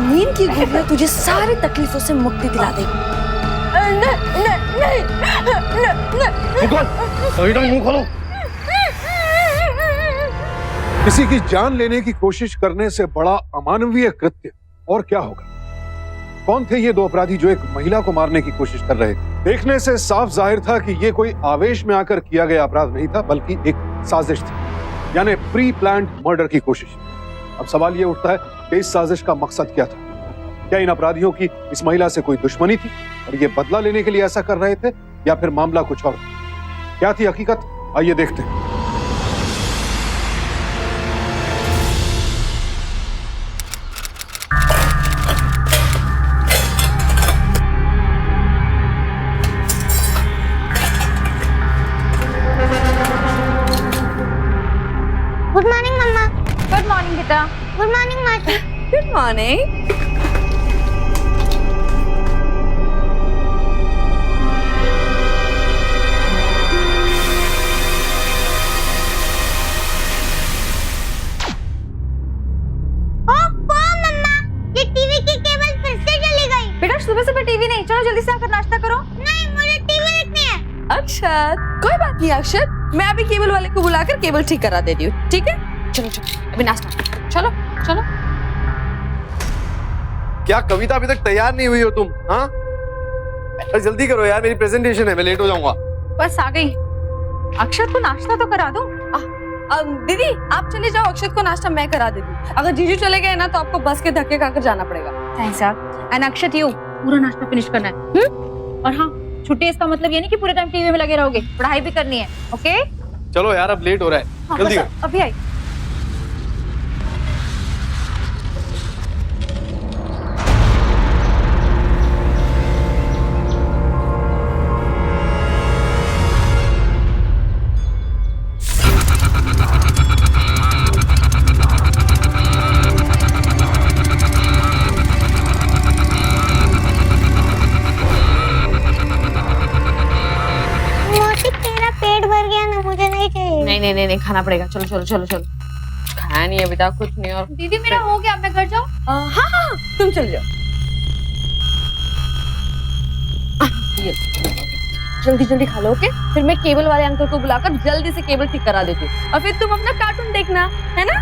नींद की गोलियां तुझे सारी तकलीफों से मुक्ति दिला देगी। मुंह खोलो। किसी की जान लेने की कोशिश करने से बड़ा अमानवीय कृत्य और क्या होगा? कौन थे ये दो अपराधी जो एक महिला को मारने की कोशिश कर रहे थे? देखने से साफ जाहिर था कि ये कोई आवेश में आकर किया गया अपराध नहीं था, बल्कि एक साजिश थी, यानी प्री प्लान्ड मर्डर की कोशिश। अब सवाल ये उठता है कि इस साजिश का मकसद क्या था? क्या इन अपराधियों की इस महिला से कोई दुश्मनी थी और ये बदला लेने के लिए ऐसा कर रहे थे, या फिर मामला कुछ और? क्या थी हकीकत? आइए देखते हैं। गुड मॉर्निंग मम्मा। गुड मॉर्निंग बेटा। गुड मॉर्निंग मासी। Good morning. ये टीवी की केबल फिर से चली गई। बेटा सुबह टीवी नहीं, चलो जल्दी से आकर नाश्ता करो। नहीं, मुझे टीवी देखनी है। अक्षत, कोई बात नहीं अक्षत, मैं अभी केबल वाले को बुलाकर केबल ठीक करा देती हूँ, ठीक है? चलो चलो अभी नाश्ता, चलो चलो। क्या कविता अभी तक तैयार नहीं हुई हो तुम? हाँ, अरे जल्दी करो यार, मेरी प्रेजेंटेशन है, मैं लेट हो जाऊंगा। बस आ गई। अक्षत को नाश्ता तो करा दो। दीदी आप चले जाओ, अक्षत को नाश्ता मैं करा देती हूँ। अगर जीजू चले गए ना तो आपको बस के धक्के खाकर जाना पड़ेगा। थैंक्स यार। एंड अक्षत यू पूरा नाश्ता फिनिश करना है। और हाँ, छुट्टी इसका मतलब ये नहीं कि पूरे टाइम टीवी में लगे रहोगे, पढ़ाई भी करनी है। ओके चलो यार, अब लेट हो रहा है। हाँ, जल्दी बस करो। अभी आई। नहीं खाना पड़ेगा। चलो चलो चलो चलो। खाया नहीं अभी तक कुछ नहीं। और दीदी मेरा हो गया, मैं घर जाऊँ? हाँ हाँ तुम चल जाओ। ये जल्दी जल्दी खा लो, ओके? फिर मैं केबल वाले अंकल को बुलाकर जल्दी से केबल ठीक करा देती हूँ और फिर तुम अपना कार्टून देखना, है ना?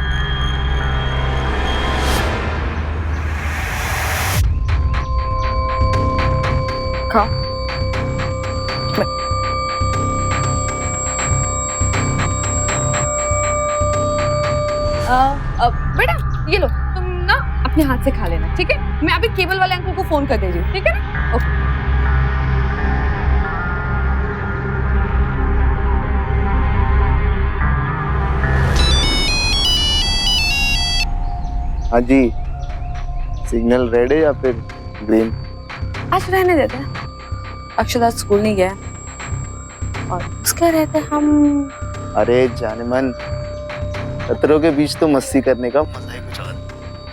खाओ। बेटा ये लो, तुम ना अपने हाथ से खा लेना, ठीक है? मैं अभी केबल वाले अंकल को फोन कर दे रही हूँ, ठीक है ना? ओके। हाँ जी, सिग्नल रेड है या फिर ग्रीन? आज रहने देते हैं। अक्षत आज स्कूल नहीं गया और उसका रहते हम। अरे जाने मन, खतरों के बीच तो मस्ती करने का मजा ही कुछ और।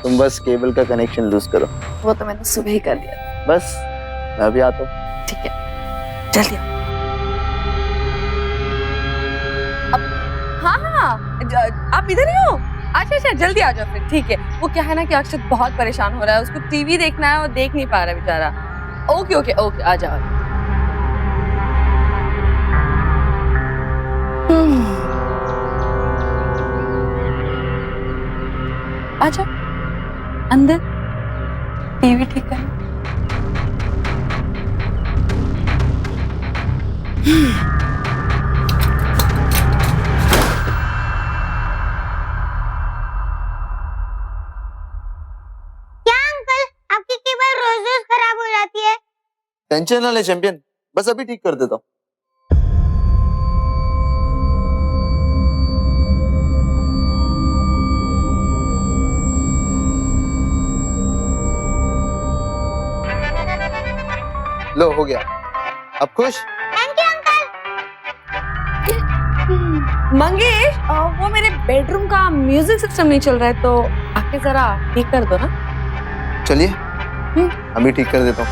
तुम बस केबल का कनेक्शन लूज करो। वो तो मैंने सुबह ही कर दिया। बस मैं अभी आता हूँ। ठीक है, जल्दी आओ। हाँ आप इधर ही हो? अच्छा जल्दी आ जाओ फिर, ठीक है? वो क्या है ना कि अक्षत बहुत परेशान हो रहा है, उसको टीवी देखना है और देख नहीं पा रहा है बेचारा। ओके ओके ओके, आ जाओ। आजा अंदर, टीवी ठीक कर। क्या अंकल, आपकी केबल रोज रोज खराब हो जाती है? टेंशन ना ले चैंपियन, बस अभी ठीक कर देता हूँ। लो हो गया, अब खुश? Thank you uncle. मंगेश, वो मेरे बेडरूम का म्यूजिक सिस्टम नहीं चल रहा है, तो आके जरा ठीक कर दो ना। चलिए अभी ठीक कर देता हूँ।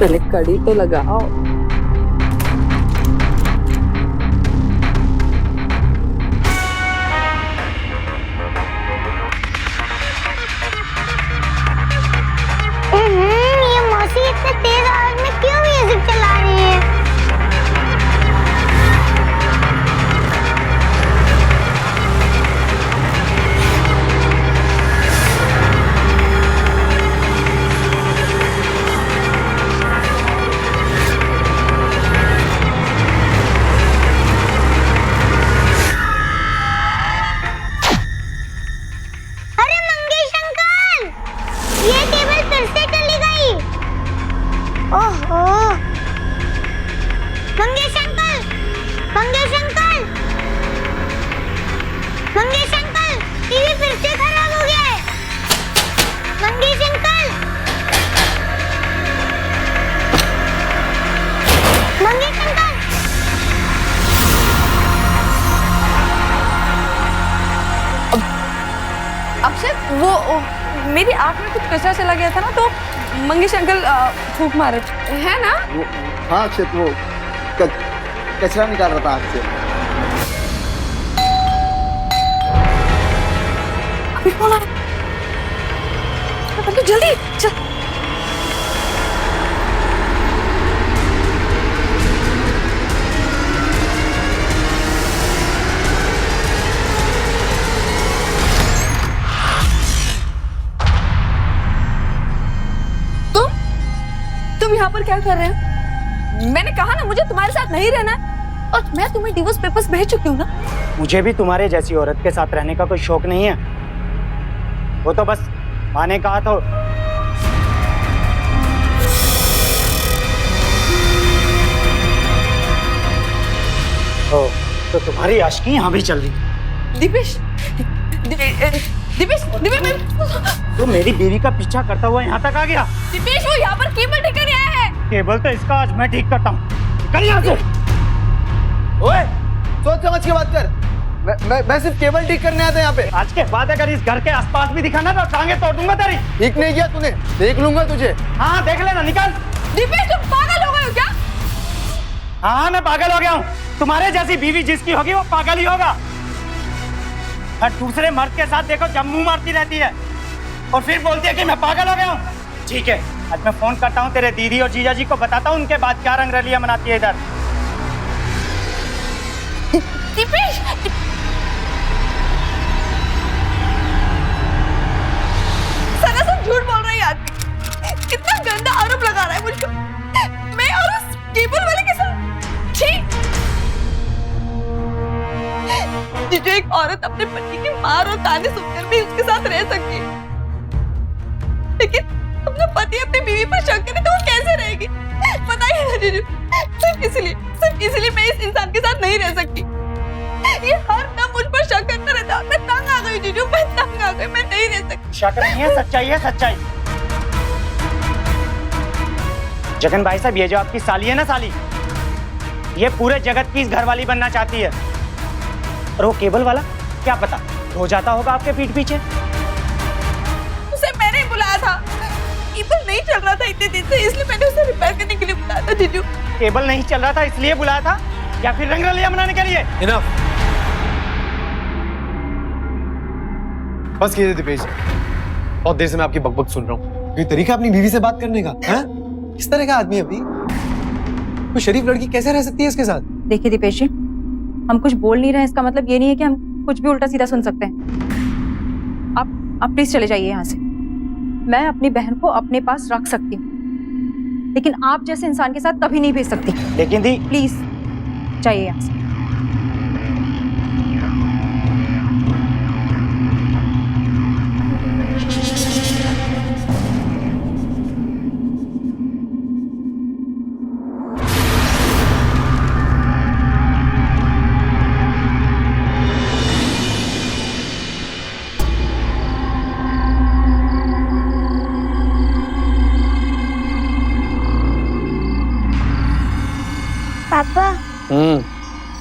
पहले कड़ी तो लगाओ। ये मौसी इतने तेज आवाज में क्यों म्यूजिक चला रही है? अरे मंगेश अंकल, ये केबल फिर से चली गई। ओहो, Mangesh uncle, Mangesh uncle, Mangesh uncle, TV फिर से खराब हो गया है। मंगेश अंकल, मंगेश अंकल, अक्षत वो मेरी आंख में कुछ कचरा चला गया था ना, तो मंगेश अंकल फूंक मारे है ना। हाँ अक्षत, वो कचरा निकाल रहा था आँख से। अभी फोन आ रहा है, जल्दी चल। तुम यहाँ पर क्या कर रहे हो? मैंने कहा ना मुझे तुम्हारे साथ नहीं रहना है, और मैं तुम्हें डिवोर्स पेपर्स भेज चुकी हूँ ना। मुझे भी तुम्हारे जैसी औरत के साथ रहने का कोई शौक नहीं है। वो तो बस माँ ने कहा था। ओ, तो तुम्हारी आशिकी यहाँ भी चल रही। दीपेश, दीपेश, दीपेश, तो मेरी बीवी का पीछा करता हुआ यहाँ तक आ गया। दीपेश, वो यहाँ पर केबल ठीक करने आया है। केबल तो इसका आज मैं ठीक करता हूँ। निकल यहाँ से। ओए, सोच समझ के बात कर। मैं सिर्फ केबल ठीक करने आता यहाँ पे। आज के बाद अगर इस घर के आसपास भी दिखा ना तो टांगे तोड़ दूंगा तेरी। ठीक नहीं किया तूने, देख लूंगा तुझे। हाँ देख लेना, निकल। दीपेश, तुम पागल हो गए हो क्या? हाँ मैं पागल हो गया हूँ। तुम्हारे जैसी बीवी जिसकी होगी वो पागल ही होगा। हर दूसरे मर्द के साथ देखो जब मुंह मारती रहती है और फिर बोलती है कि मैं पागल हो गया हूँ। ठीक है, आज मैं फोन करता हूँ तेरे दीदी और जीजा जी को, बताता हूँ उनके बाद क्या रंगरलियां मनाती है इधर। दीपेश, सरासर झूठ बोल रहा है आदमी। कितना गंदा आरोप लगा रहा है मुझको। मैं और उस केबल वाले के साथ ठीक। जो एक औरत अपने पति के मार और ताने सुनकर भी उसके साथ रह सकती है, लेकिन अपना पति अपनी बीवी पर शक करे तो वो कैसे रहेगी? बताइए ना जीजू। सिर्फ इसीलिए मैं इस इंसान के साथ नहीं रह सकती। ये हर दम मुझ पर शक करता रहता है। मैं तंग आ गई जीजू, मैं तंग आ गई, मैं नहीं रह सकती। शक नहीं है, सच्चाई है, सच्चाई। जगन भाई साहब, ये जो आपकी साली है ना, साली, ये पूरे जगत की इस घरवाली बनना चाहती है। और वो केबल वाला क्या पता हो जाता होगा आपके पीठ पीछे। उसे मैंने ही बुलाया था। केबल नहीं चल रहा था इतने दिन से, इसलिए मैंने उसे रिपेयर करने के लिए बुलाया था जीजू। केबल नहीं चल रहा था इसलिए बुलाया था या फिर रंगरलियां मनाने के लिए? इनफ, बस कीजिए दीपेश। बहुत देर से मैं आपकी बकबक सुन रहा हूँ। ये तरीका अपनी बीवी से बात करने का है? किस तरह का आदमी है अभी? कोई शरीफ लड़की कैसे रह सकती है इसके साथ? देखिए दीपेश जी, हम कुछ बोल नहीं रहे हैं, इसका मतलब ये नहीं है कि हम कुछ भी उल्टा सीधा सुन सकते हैं। आप प्लीज चले जाइए यहाँ से। मैं अपनी बहन को अपने पास रख सकती हूँ, लेकिन आप जैसे इंसान के साथ कभी नहीं भेज सकती। लेकिन दी, प्लीज जाइए यहाँ से। पापा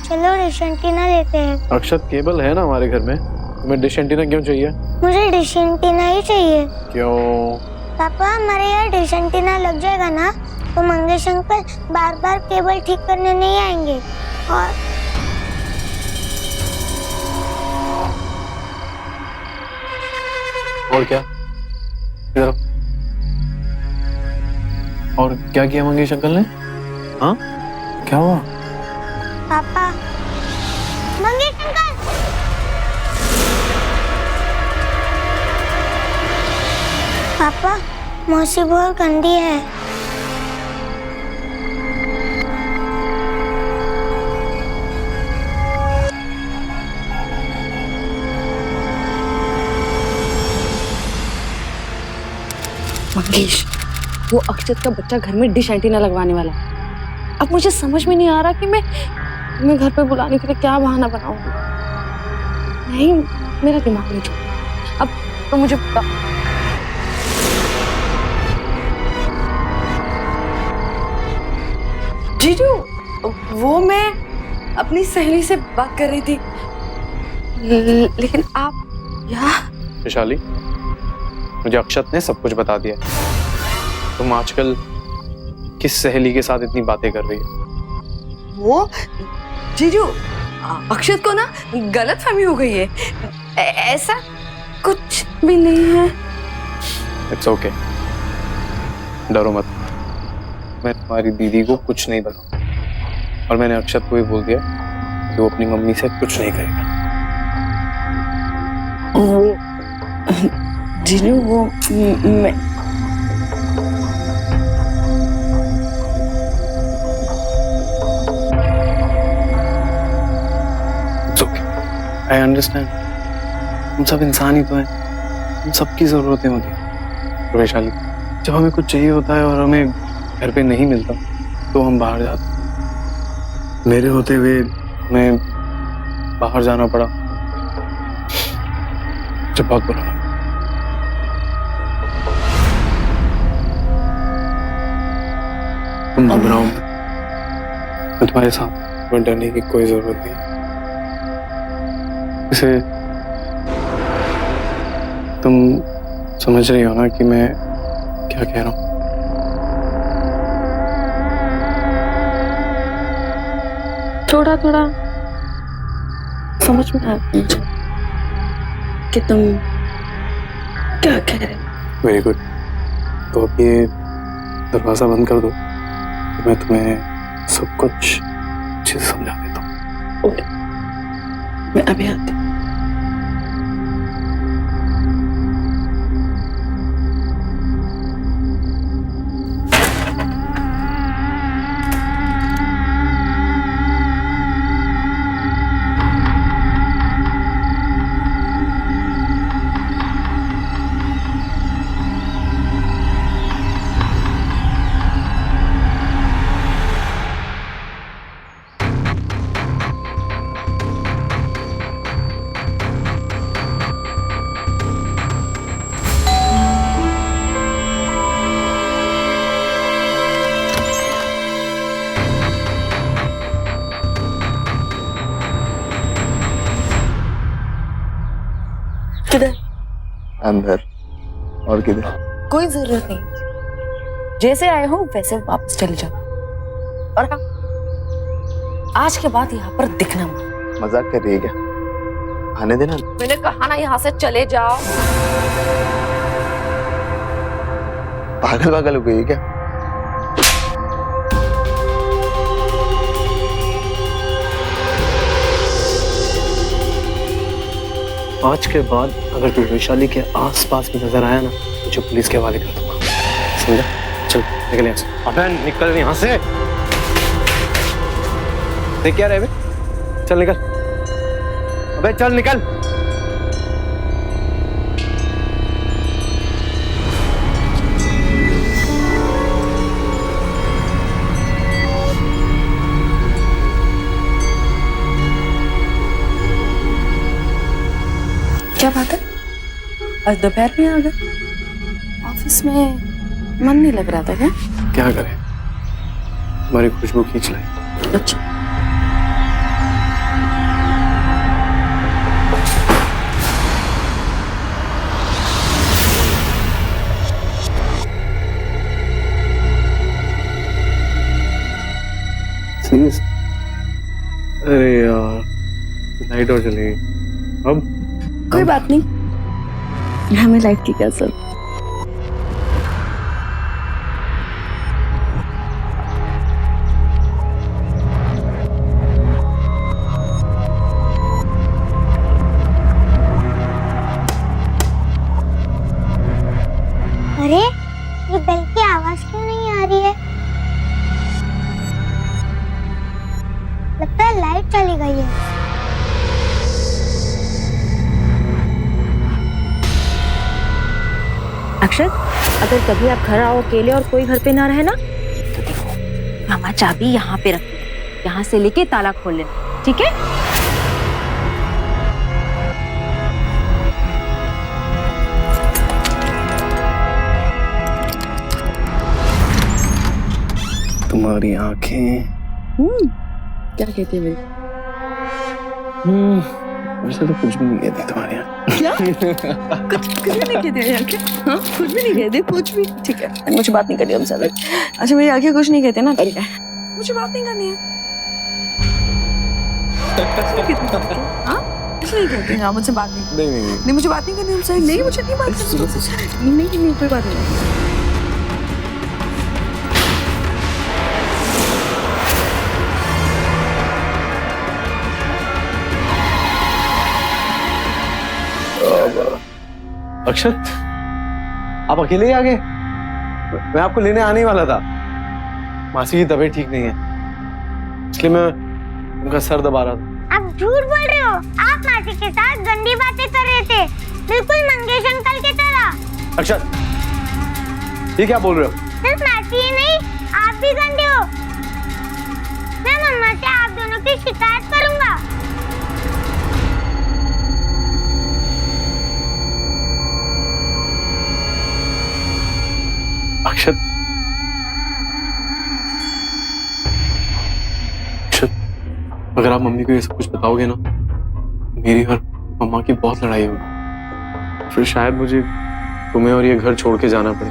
चलो डिश एंटीना लेते हैं। अक्षत, केबल है ना हमारे घर में, तुम्हें डिश एंटीना क्यों चाहिए? मुझे डिश एंटीना ही चाहिए। क्यों? पापा हमारे यहाँ डिश एंटीना लग जाएगा ना, तो मंगेश अंकल बार बार केबल ठीक करने नहीं आएंगे। और क्या? इधर आओ। और क्या किया मंगेश अंकल ने? हाँ, क्या हुआ? पापा, मंगेश अंकल, पापा मौसी बहुत गंदी है। मंगेश, वो अक्षत का बच्चा घर में डिश एंटीना लगवाने वाला है। अब मुझे समझ में नहीं आ रहा कि मैं घर पे बुलाने के लिए क्या बहाना बनाऊंगी। नहीं, मेरा दिमाग नहीं चलता। अब तो मुझे जीजू, वो मैं अपनी सहेली से बात कर रही थी, लेकिन आप यहाँ? वैशाली, मुझे अक्षत ने सब कुछ बता दिया। तुम आजकल किस सहेली के साथ इतनी बातें कर रही हो? वो जीजू, अक्षत को ना गलतफहमी हो गई है। ऐसा कुछ भी नहीं है। इट्स ओके, डरो मत। मैं तुम्हारी दीदी को कुछ नहीं बताऊं, और मैंने अक्षत को भी बोल दिया कि वो अपनी मम्मी से कुछ नहीं करेगा। वो जीजू, वो मैं आई अंडरस्टैंड, हम सब इंसान ही तो हैं, हम सबकी ज़रूरतें होती हैं। वैशाली, जब हमें कुछ चाहिए होता है और हमें घर पे नहीं मिलता तो हम बाहर जाते हैं। मेरे होते हुए मैं बाहर जाना पड़ा जब बहुत बुरा लगा। तुम घबराओ मत, मैं तुम्हारे साथ, तुम्हें डरने की कोई जरूरत नहीं। इसे तुम समझ रही हो ना कि मैं क्या कह रहा हूँ? थोड़ा थोड़ा समझ में आया मुझे कि तुम क्या कह रहे हो। वेरी गुड, तो अब ये दरवाजा बंद कर दो, तो मैं तुम्हें सब कुछ अच्छे से समझा देता हूँ। ओके, मैं अभी आती हूँ। किधर? अंदर। और किधर? कोई जरूरत नहीं, जैसे आए हो वैसे वापस चले जाओ। और हाँ, आज के बाद यहाँ पर दिखना मत। मजाक कर रही है क्या? आने देना। मैंने कहा ना, यहाँ से चले जाओ। पागल पागल हो गई है क्या? आज के बाद अगर तू वैशाली के आसपास भी नजर आया ना, मुझे पुलिस के हवाले कर दूंगा, समझा? चल निकल यहाँ से। अबे निकल यहाँ से। देख क्या रहे बे? चल निकल। अबे चल निकल। क्या बात है, आज दोपहर में आ गए? ऑफिस में मन नहीं लग रहा था क्या? क्या करें, तुम्हारी खुशबू खींच लाई। अच्छा, लाइट और चली गई। अब कोई बात नहीं, हमें लाइट की क्या जरूरत। अरे ये बेल की आवाज क्यों नहीं आ रही है? लगता है लाइट चली गई है। अक्षत, अगर कभी आप घर आओ अकेले और कोई घर पे ना रहे ना, तो देखो मामा चाबी यहाँ पे रखी है, यहाँ से लेके ताला खोल लेना, ठीक है? तुम्हारी आंखें क्या कहती है मेरी? वैसे तो कुछ भी नहीं कहती तुम्हारी आंखें। क्या? कुछ भी नहीं कहती है आंखें? हाँ, कुछ भी नहीं कहती, कुछ भी। ठीक है, मुझे बात नहीं करनी हमसे। अच्छा, मेरी आंखें कुछ नहीं कहते ना, ठीक है, मुझे बात नहीं करनी है। हाँ, कुछ नहीं कहती। हाँ, मुझसे बात नहीं। नहीं, मुझे बात नहीं करनी हमसे। नहीं, मुझे नहीं बात करनी। नहीं, कोई बात नहीं। अक्षत, आप अकेले ही आ गए? मैं आपको लेने आने ही वाला था। मासी की तबीयत ठीक नहीं है, इसलिए मैं उनका सर दबा रहा था। आप झूठ बोल रहे हो। आप मासी के साथ गंदी बातें कर रहे थे, बिल्कुल मंगेश अंकल की तरह। अक्षत, ये क्या बोल रहे हो? सिर्फ मासी ही नहीं, आप भी गंदे हो। मैं मम्मा से आप दोनों की शिकायत करूंगा। अक्षत, अगर आप मम्मी को ये सब कुछ बताओगे ना, मेरी और मम्मा की बहुत लड़ाई होगी। फिर शायद मुझे तुम्हें और ये घर छोड़ के जाना पड़े।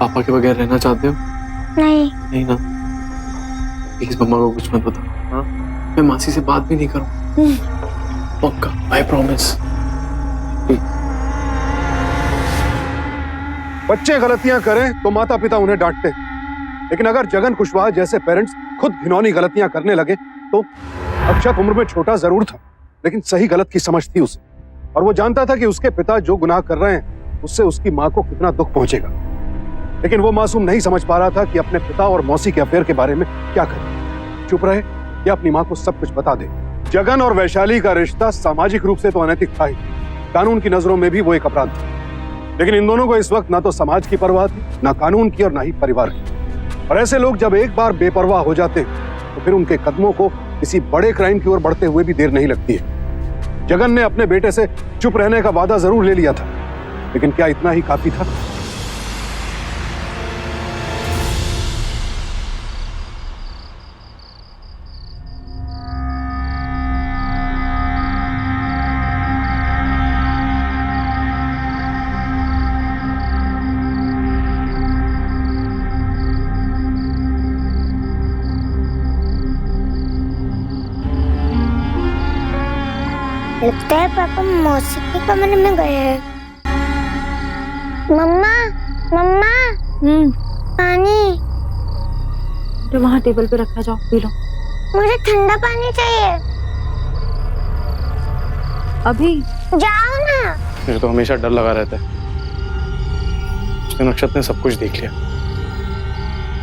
पापा के बगैर रहना चाहते हो? नहीं। नहीं ना? प्लीज मम्मा को कुछ मत बताओ। हाँ, मैं मासी से बात भी नहीं करूँ, पक्का, आई प्रॉमिस। बच्चे गलतियां करें तो माता पिता उन्हें डांटते हैं, लेकिन अगर जगन कुशवाहा जैसे पेरेंट्स खुद घिनौनी गलतियां करने लगे तो अक्षत उम्र में छोटा जरूर था, लेकिन सही गलत की समझ थी उसे, और वो जानता था कि उसके पिता जो गुनाह कर रहे हैं उससे उसकी माँ को कितना दुख पहुंचेगा। लेकिन वो मासूम नहीं समझ पा रहा था कि अपने पिता और मौसी के अफेयर के बारे में क्या करे। चुप रहे या अपनी माँ को सब कुछ बता दे। जगन और वैशाली का रिश्ता सामाजिक रूप से तो अनैतिक था ही, कानून की नजरों में भी वो एक अपराध था। लेकिन इन दोनों को इस वक्त ना तो समाज की परवाह थी, ना कानून की और ना ही परिवार की। और ऐसे लोग जब एक बार बेपरवाह हो जाते हैं तो फिर उनके कदमों को किसी बड़े क्राइम की ओर बढ़ते हुए भी देर नहीं लगती है। जगन ने अपने बेटे से चुप रहने का वादा जरूर ले लिया था, लेकिन क्या इतना ही काफी था? लगता है पापा मौसी के कमरे में गए हैं। मम्मा, मम्मा, पानी। तो वहाँ टेबल पे रखा, जाओ पी लो। मुझे ठंडा पानी चाहिए। अभी जाओ ना। मुझे तो हमेशा डर लगा रहता है। उस दिन अक्षत ने सब कुछ देख लिया,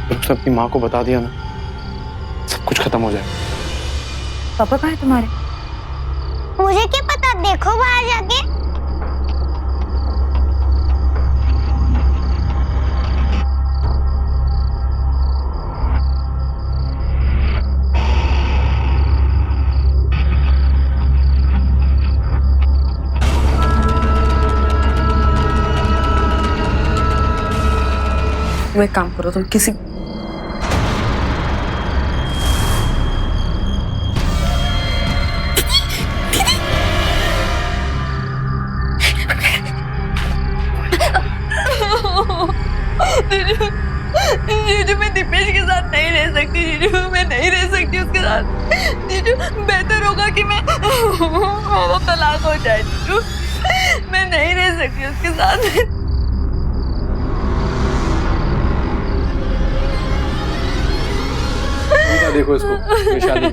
फिर उसने अपनी माँ को बता दिया ना, सब कुछ खत्म हो जाएगा। पापा कहाँ है तुम्हारे? मुझे क्या पता, देखो बाहर जाके। तुम एक काम करो, तुम किसी जीजू, मैं दीपेश के साथ नहीं रह सकती। जीजू, मैं नहीं रह सकती उसके साथ। जीजू बेहतर होगा कि मैं मेरा तलाक हो जाए जीजू, मैं नहीं रह सकती उसके साथ। देखो इसको, वैशाली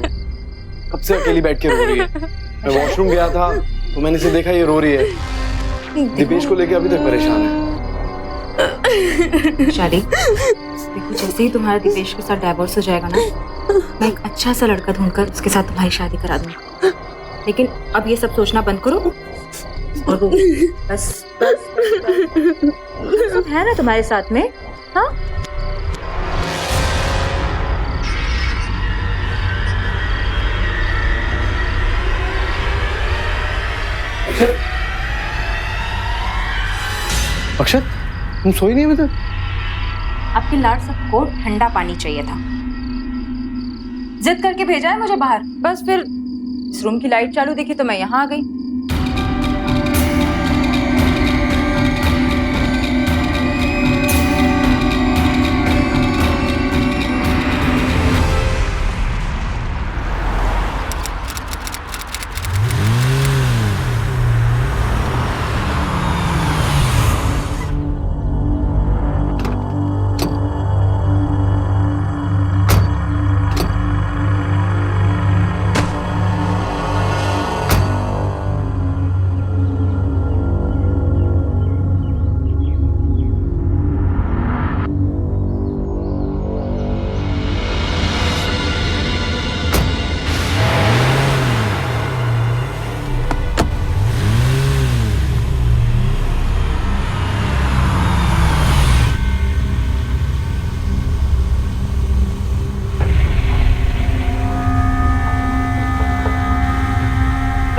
कब से अकेली बैठ के रो रही है। मैं वॉशरूम गया था तो मैंने इसे देखा, ये रो रही है। दिपेश को लेके अभी तक परेशान है। शादी देखो, जैसे ही तुम्हारा दिपेश के साथ डाइवोर्स हो जाएगा ना, मैं एक अच्छा सा लड़का ढूंढकर उसके साथ तुम्हारी शादी करा दूंगी। लेकिन अब ये सब सोचना बंद करो और रो। बस सब है ना तुम्हारे साथ में। हाँ, अक्षत, तुम सोई नहीं अभी तक? आपके लाड सबको ठंडा पानी चाहिए था, जिद करके भेजा है मुझे बाहर। बस फिर इस रूम की लाइट चालू देखी तो मैं यहाँ आ गई।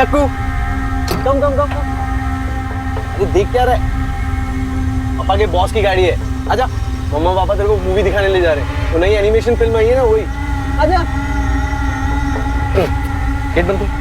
कक्कू, कम। अरे देख क्या रहा है? पापा के बॉस की गाड़ी है, आजा। मम्मा पापा तेरे को मूवी दिखाने ले जा रहे हैं। वो नई एनिमेशन फिल्म आई है ना, वही। आजा। गेट बंद कर।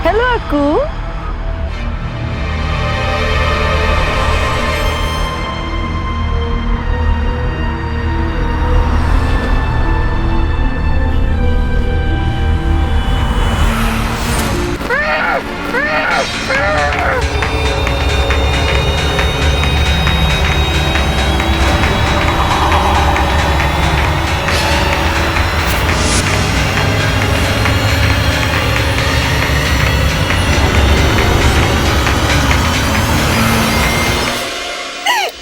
हेलो अक्कू।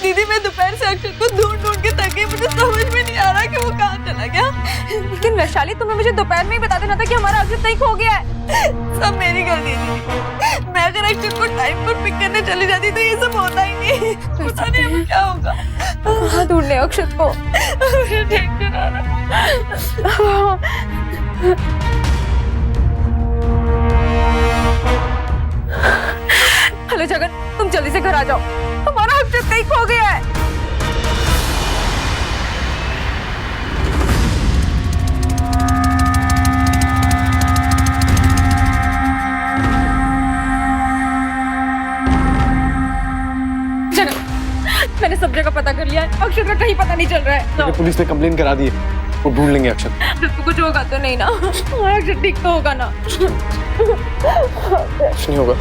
दीदी मैं दोपहर से अक्षत को ढूंढ के थक गई, मुझे समझ में नहीं आ रहा कि वो कहाँ चला गया। लेकिन वैशाली, तुम्हें मुझे दोपहर में ही बता देना था कि हमारा अक्षत नहीं खो गया है। सब मेरी गलती थी। मैं अगर अक्षत को टाइम पर पिक करने चली जाती तो ये सब होता ही नहीं। पता नहीं अब क्या होगा। कहाँ ढूंढने अक्षत को? मुझे टेंशन आ रहा हेलो जगन, तुम जल्दी से घर आ जाओ, हमारा अक्षत कहीं खो गया है। जगन, मैंने सब जगह पता कर लिया है, अक्षत का कहीं पता नहीं चल रहा है। क्योंकि पुलिस ने कंप्लेन करा दी है, वो ढूंढ लेंगे अक्षत। तो कुछ होगा तो नहीं ना? हमारा अक्षत ठीक तो होगा ना? कुछ नहीं होगा।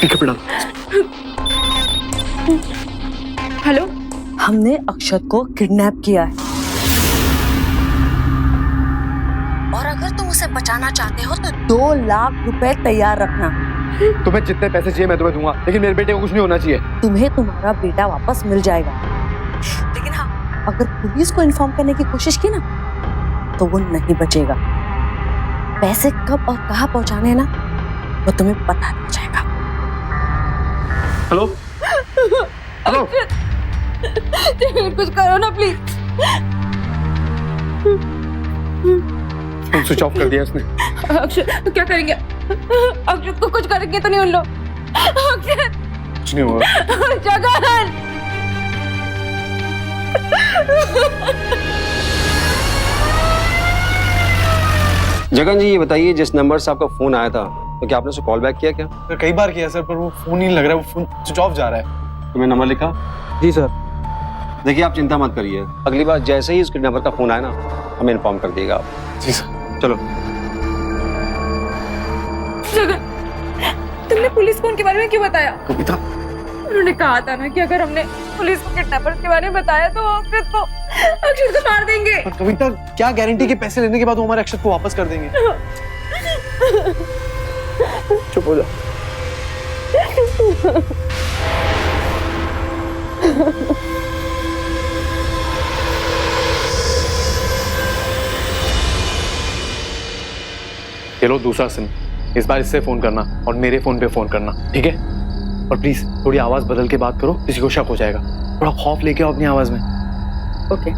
स्पीकर पे डाल। हेलो, हमने अक्षत को किडनैप किया है और अगर तुम उसे बचाना चाहते हो तो 2 लाख रुपए तैयार रखना। तुम्हें जितने पैसे चाहिए मैं तुम्हें दूंगा, लेकिन मेरे बेटे को कुछ नहीं होना चाहिए। तुम्हें तुम्हारा बेटा वापस मिल जाएगा, लेकिन हाँ, अगर पुलिस को इन्फॉर्म करने की कोशिश की ना तो वो नहीं बचेगा। पैसे कब और कहाँ पहुंचाने हैं ना वो तुम्हें पता नहीं जाएगा। हेलो हेलो, कुछ करो ना प्लीज। फोन स्विच ऑफ कर दिया उसने। अक्षत क्या करेंगे? अक्षत को कुछ करेंगे तो नहीं उन लोग? अक्षत कुछ नहीं होगा। जगन, जगन जी, ये बताइए, जिस नंबर से आपका फोन आया था तो क्या आपने उसे कॉल बैक किया क्या? सर कई बार किया सर, पर वो फोन नहीं लग रहा है, वो फोन स्विच ऑफ जा रहा है। तुम्हें नंबर लिखा? जी सर। देखिए, आप चिंता मत करिए, अगली बार जैसे ही उस नंबर का फोन आए ना हमें इन्फॉर्म कर दिएगा आप। जी सर। चलो। जगन, तुमने पुलिस को उनके बारे में क्यों बताया? कविता, उन्होंने कहा था ना कि अगर हमने पुलिस को किडनैपर्स के बारे में बताया तो वो अक्षत को मार देंगे। पर कविता, क्या गारंटी के पैसे लेने के बाद वो हमारे अक्षत को वापस कर देंगे? चुप हो जा। ये लो दूसरा सिम, इस बार इससे फोन करना और मेरे फोन पे फोन करना, ठीक है? और प्लीज थोड़ी आवाज बदल के बात करो, किसी को शक हो जाएगा। थोड़ा खौफ लेके आओ अपनी आवाज में। ओके।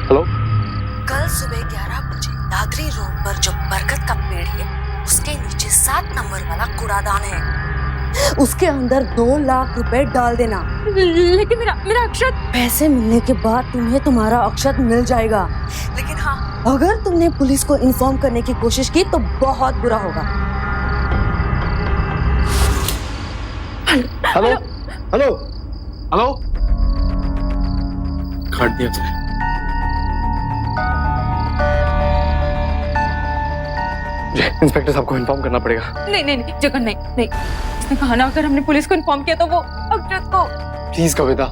हेलो, कल सुबह 11 बजे नागरी रोड पर जो बरगद का पेड़ है उसके नीचे 7 नंबर वाला कूड़ादान है, उसके अंदर 2 लाख रुपए डाल देना। लेकिन मेरा अक्षत। पैसे मिलने के बाद तुम्हें तुम्हारा अक्षत मिल जाएगा, लेकिन हाँ, अगर तुमने पुलिस को इन्फॉर्म करने की कोशिश की तो बहुत बुरा होगा। Hello, hello, hello. काट दिया उसने। इंस्पेक्टर साहब को इन्फॉर्म करना पड़ेगा। नहीं जगन, नहीं। उसने कहा ना अगर हमने पुलिस को इन्फॉर्म किया तो वो अक्षत को। प्लीज कविता,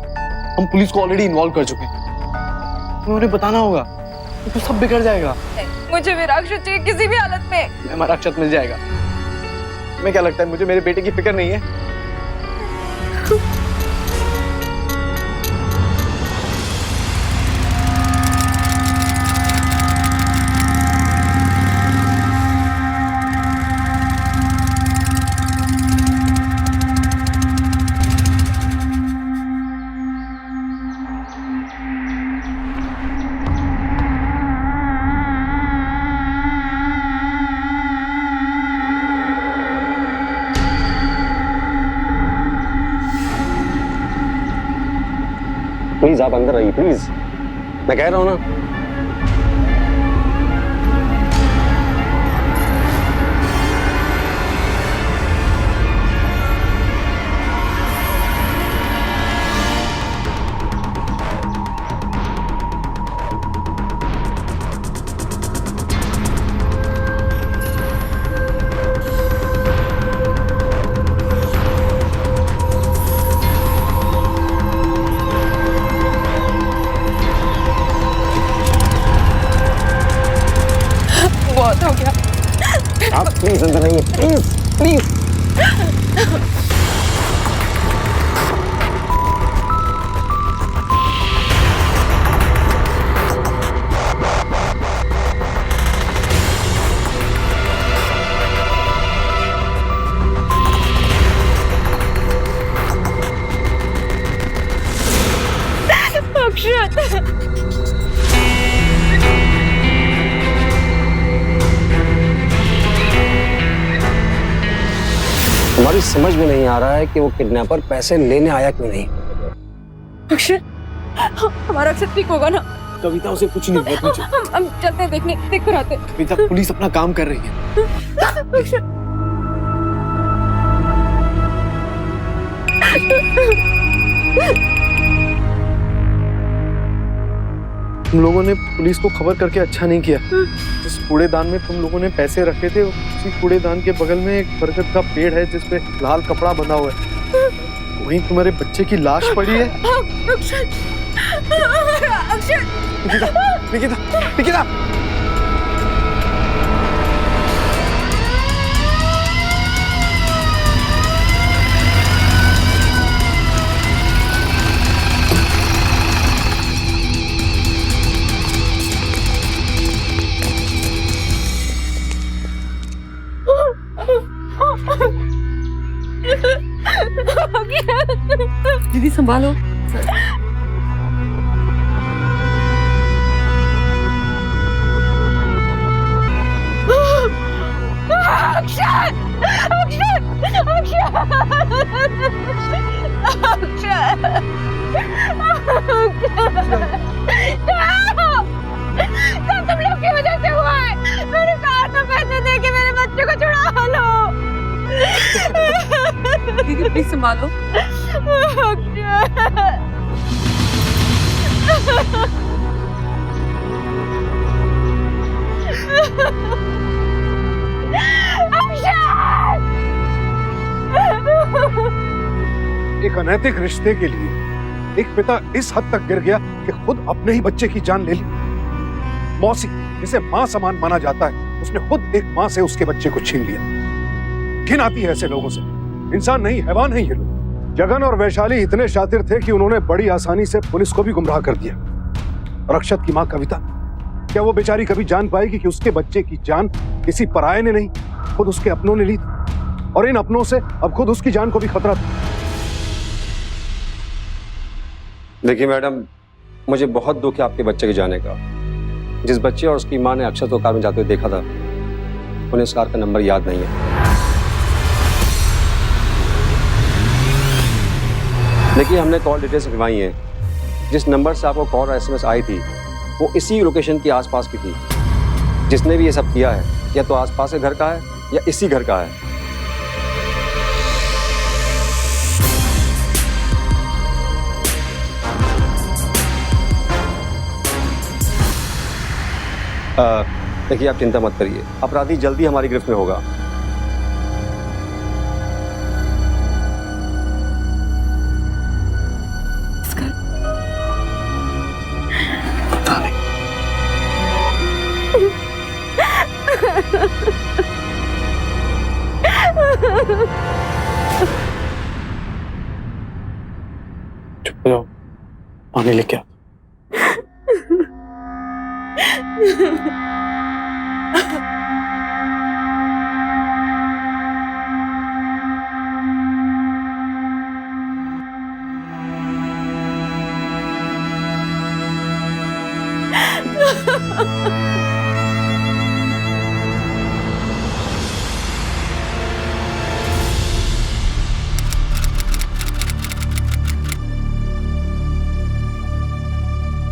हम पुलिस को ऑलरेडी इन्वॉल्व कर चुके हैं, उन्हें बताना होगा, तो सब बिगड़ जाएगा। मुझे मेरा अक्षत चाहिए किसी भी हालत में। हमारा अक्षत मिल जाएगा। तुम्हें क्या लगता है मुझे मेरे बेटे की फिक्र नहीं है? प्लीज आप अंदर आइए, प्लीज, मैं कह रहा हूं ना। बहुत हो गया। आप प्लीज अंदर आइए, प्लीज प्लीज। अक्षत, हमारी समझ में नहीं आ रहा है कि वो किडनैपर पैसे लेने आया क्यों नहीं। अक्षत, हमारा अक्षत ठीक होगा ना? कविता, उसे कुछ नहीं हुआ। हम चलते हैं देखने, देख कर आते हैं। कविता, पुलिस अपना काम कर रही है। अक्षत, तुम लोगों ने पुलिस को खबर करके अच्छा नहीं किया। जिस कूड़ेदान में तुम लोगों ने पैसे रखे थे, उसी कूड़ेदान के बगल में एक बरगद का पेड़ है जिसपे लाल कपड़ा बंधा हुआ है। वहीं तुम्हारे बच्चे की लाश पड़ी है। निकिता, निकिता, निकिता। दीदी संभालो। सब तुम लोग की वजह से हुआ है। मैंने कहा था पैसे दे के मेरे बच्चे को छुड़ा लो। दीदी प्लीज संभालो। एक अनैतिक रिश्ते के लिए एक पिता इस हद तक गिर गया कि खुद अपने ही बच्चे की जान ले ली। मौसी, जिसे मां समान माना जाता है, उसने खुद एक मां से उसके बच्चे को छीन लिया। घिन आती है ऐसे लोगों से। इंसान नहीं, हैवान है ये लोग। जगन और वैशाली इतने शातिर थे कि उन्होंने बड़ी आसानी से पुलिस को भी गुमराह कर दिया। और अक्षत की मां कविता, क्या वो बेचारी कभी जान पाएगी कि उसके बच्चे की जान किसी पराये ने नहीं, खुद उसके अपनों ने ली थी। और इन अपनों से अब खुद उसकी जान को भी खतरा था। देखिए मैडम, मुझे बहुत दुख है आपके बच्चे के जाने का। जिस बच्चे और उसकी मां ने अक्षत को कार में जाते हुए देखा था, उन्हें उस कार का नंबर याद नहीं है। देखिए, हमने कॉल डिटेल्स लिखवाई हैं। जिस नंबर से आपको कॉल और एसएमएस आई थी, वो इसी लोकेशन के आसपास की थी। जिसने भी ये सब किया है, या तो आसपास के घर का है या इसी घर का है। देखिए, आप चिंता मत करिए, अपराधी जल्दी हमारी गिरफ्त में होगा। चुप हो जाओ, पानी लेके आओ।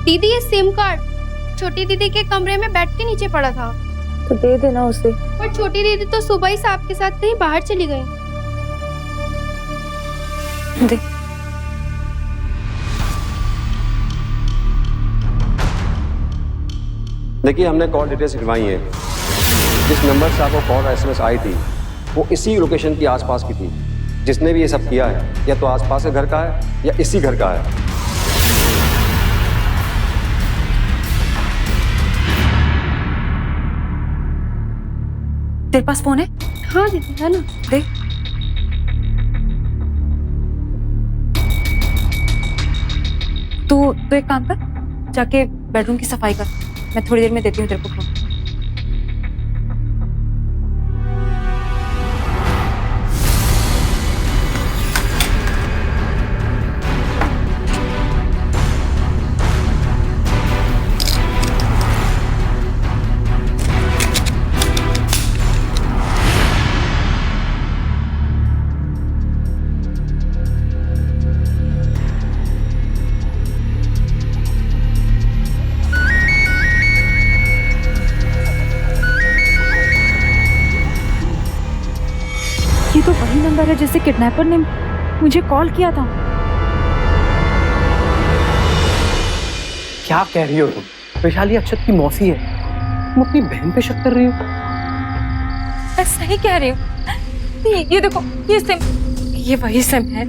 दीदी, ये सिम कार्ड छोटी दीदी के कमरे में बेड के नीचे पड़ा था। तो दे देना उसे। पर छोटी दीदी तो सुबह ही साहब के साथ कहीं बाहर चली गई। दे। देखिए, हमने कॉल डिटेल्स लिखवाई हैं। जिस नंबर से आपको कॉल और एसएमएस आई थी, वो इसी लोकेशन के आसपास की थी। जिसने भी ये सब किया है, या तो आसपास के घर का है या इसी घर का है। तेरे पास फोन है? हाँ दीदी, है ना। दे। तू एक काम कर, जाके बेडरूम की सफाई कर। मैं थोड़ी देर में देती हूँ तेरे को फोन। ये तो वही नंबर है जिससे किडनैपर ने मुझे कॉल किया था। क्या कह रही हो तुम? वैशाली अक्षत की मौसी है, तुम अपनी बहन पे शक कर रही हो? मैं सही कह रही हूँ। ये देखो, ये सिम, ये वही सिम है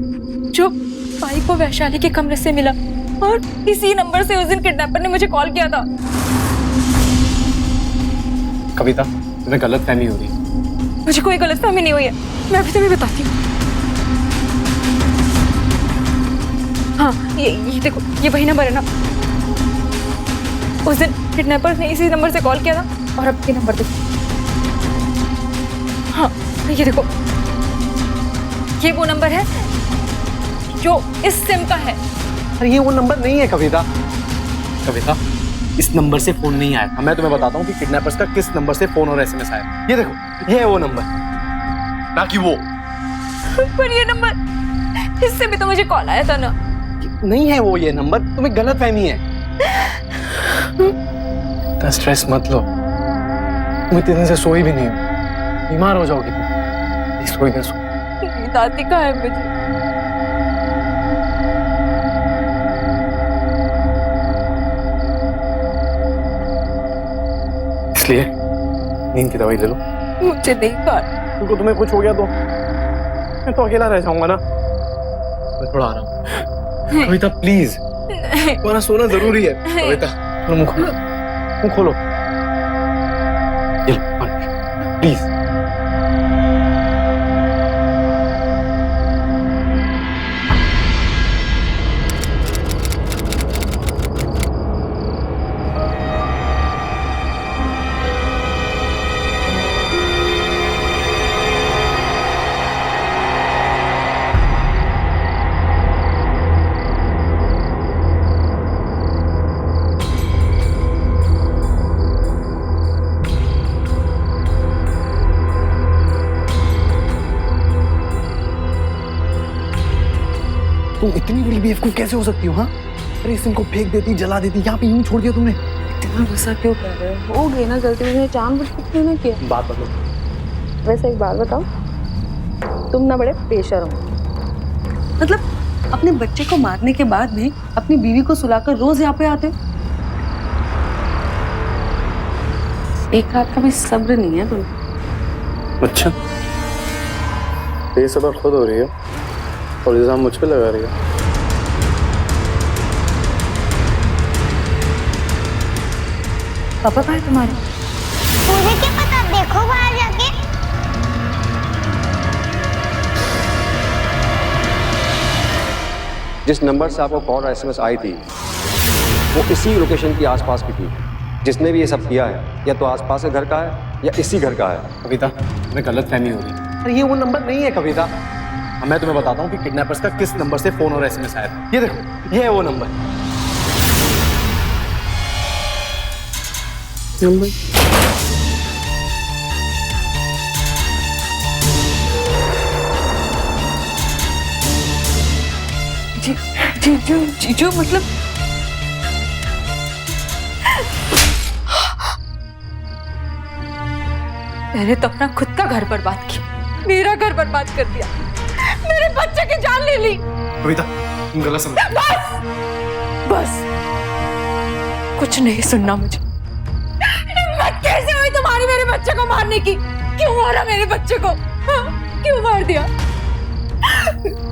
जो भाई को वैशाली के कमरे से मिला और इसी नंबर से उस दिन किडनैपर ने मुझे कॉल किया था। कविता, तुम्हें गलतफहमी हो रही है। मुझे कोई गलतफहमी नहीं हुई है, मैं अभी तुम्हें बताती हूँ। हाँ, ये देखो, ये वही नंबर है ना। उस दिन किडनैपर ने इसी नंबर से कॉल किया था और अब ये नंबर देखो। हाँ, ये देखो, ये वो नंबर है जो इस सिम का है। अरे ये वो नंबर नहीं है कविता। कविता, इस नंबर से फोन नहीं आया था। मैं तुम्हें बताता हूँ कि किडनैपर्स का किस नंबर से फोन और एसएमएस आया। ये देखो, ये है वो नंबर, ना कि वो। पर ये नंबर, इससे भी तो मुझे कॉल आया था ना। नहीं है वो ये नंबर, तुम्हें गलतफहमी है। इतना स्ट्रेस मत लो, तुम इतने दिन से सोई भी नहीं हो, बीमार हो जाओगी तुम। सोई ना, सो। दादी कहाँ है मुझे? इसलिए नींद की दवाई ले लो। मुझे नहीं खाना। क्योंकि तुम्हें कुछ हो गया तो मैं तो अकेला रह जाऊंगा ना। मैं थोड़ा आराम। कविता प्लीज, तुम्हारा सोना जरूरी है। कविता, मुंह खोलो, मुंह खोलो। ये लो, प्लीज। तुम इतनी बड़ी बेवकूफ कैसे हो सकती हो? हाँ, अरे इस को फेंक देती, जला देती, यहाँ पे यूं छोड़ दिया तुमने। इतना गुस्सा क्यों कर रहे हो? हो गई ना गलती, मैंने जानबूझ के क्यों ना किया। बात बताओ। वैसे एक बात बताओ, तुम ना बड़े बेशर्म हो। मतलब अपने बच्चे को मारने के बाद भी अपनी बीवी को सुलाकर रोज यहाँ पे आते हो। एक रात का भी सब्र नहीं है तुम्हें। अच्छा, ये सबर खुद हो रही है और इल्जाम मुझ पे लगा रही है। पापा कहाँ है तुम्हारे? मुझे क्या पता, देखो बाहर जाके। जिस नंबर से आपको कॉल और एसएमएस आई थी वो इसी लोकेशन की आसपास की थी। जिसने भी ये सब किया है या तो आसपास के घर का है या इसी घर का है। कविता, तुम्हें गलतफहमी हो रही है। अरे ये वो नंबर नहीं है कविता। मैं तुम्हें बताता हूँ कि किडनैपर्स का किस नंबर से फोन और एसएमएस आया था। ये देखो, ये है वो नंबर। जीजू मतलब मैंने तो अपना खुद का घर बर्बाद किया, मेरा घर बर्बाद कर दिया, मेरे बच्चे की जान ले ली। कविता, तुम गलत समझ। बस कुछ नहीं सुनना मुझे। हिम्मत कैसे हुई तुम्हारी मेरे बच्चे को मारने की? क्यों मारा मेरे बच्चे को? हाँ? क्यों मार दिया?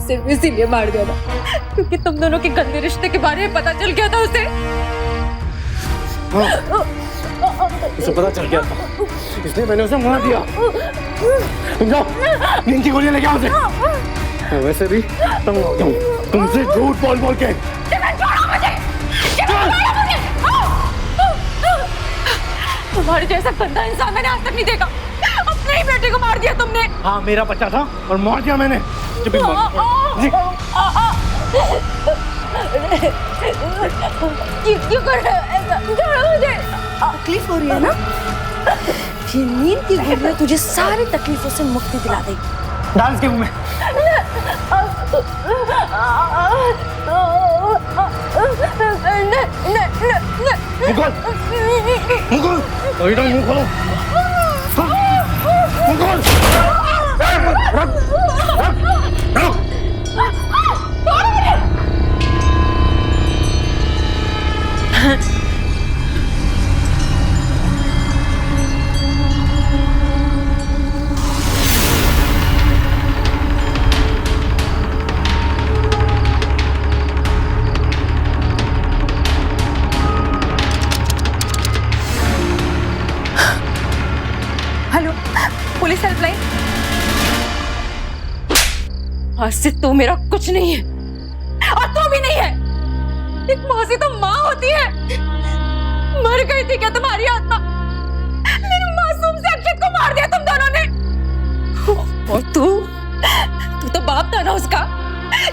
सिर्फ इसीलिए मार दिया था क्योंकि तुम दोनों के गंदे रिश्ते के बारे में पता चल गया था उसे। उसे पता चल गया था, इसलिए मैंने उसे मार दिया। तुम जाओ, नींद की गोलियां लेके आओ उसे। वैसे भी तंग हो गया हूं तुमसे झूठ बोल बोल के। तुम्हारे जैसा गंदा इंसान मैंने आज तक नहीं देखा। अपने ही बेटे को मार दिया तुमने। हाँ, मेरा बच्चा था और मार दिया मैंने। जब भी क्यों कर रहे हो ऐसा? छोड़ो मुझे। तकलीफ हो रही है ना? ये नींद की गोलियां तुझे सारी तकलीफों से मुक्ति दिला देगी। डांस के मुंह में। मुकुल, मुकुल, मुंह खोलो। मुकुल, आज से तू मेरा कुछ नहीं है और तू भी नहीं है। एक माँ से तो माँ होती है। मर गई थी क्या तुम्हारी आत्मा? मेरे मासूम से अक्षत को मार दिया तुम दोनों ने। और तू तो बाप था ना उसका,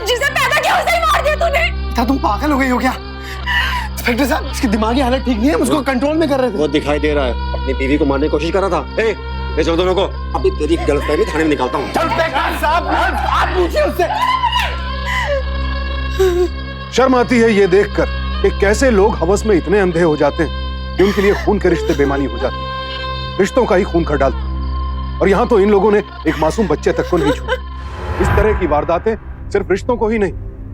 जिसे पैदा किया उसे ही मार दिया तूने। क्या तुम पागल हो गई हो क्या? इंस्पेक्टर साहब, इसकी दिमागी हालत ठीक नहीं है, उसको कंट्रोल में कर रहे थे। वो दिखाई दे रहा है, अपनी बीवी को मारने की कोशिश कर रहा था। ले चलो दोनों को, अभी तेरी गलतफहमी थाने में निकालता हूँ। इंस्पेक्टर साहब, आप पूछिए उससे। शर्म आती है ये देखकर कि कैसे लोग हवस में इतने अंधे हो जाते हैं कि उनके लिए खून के रिश्ते बेमानी हो जाते हैं, रिश्तों का ही खून कर डालते हैं। और यहाँ तो इन लोगों ने एक मासूम बच्चे तक को नहीं छुआ। इस तरह की वारदातें सिर्फ रिश्तों को ही नहीं,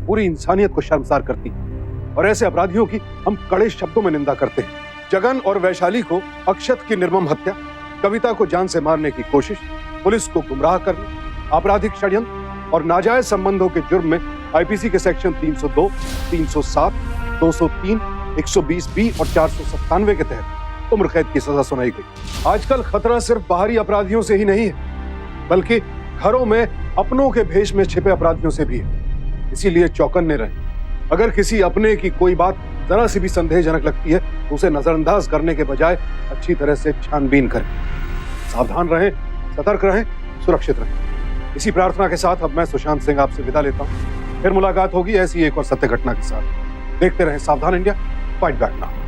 पूरी इंसानियत को शर्मसार करती हैं। और ऐसे अपराधियों की हम कड़े शब्दों में निंदा करते हैं। जगन और वैशाली को अक्षत की निर्मम हत्या, कविता को जान से मारने की कोशिश, पुलिस को गुमराह करने, आपराधिक षड्यंत्र और नाजायज संबंधों के जुर्म में आईपीसी के सेक्शन 302, 307, 203, 120B और 497 के तहत उम्र कैद की सजा सुनाई गई। आजकल खतरा सिर्फ बाहरी अपराधियों से ही नहीं है, बल्कि घरों में अपनों के भेष में छिपे अपराधियों से भी है। इसीलिए चौकन्ने रहें। अगर किसी अपने की कोई बात जरा सी भी संदेहजनक लगती है तो उसे नजरअंदाज करने के बजाय अच्छी तरह से छानबीन करें। सावधान रहें, सतर्क रहें, सुरक्षित रहें। इसी प्रार्थना के साथ अब मैं सुशांत सिंह आपसे विदा लेता हूं। फिर मुलाकात होगी ऐसी एक और सत्य घटना के साथ। देखते रहें सावधान इंडिया, फाइट बैक नाउ।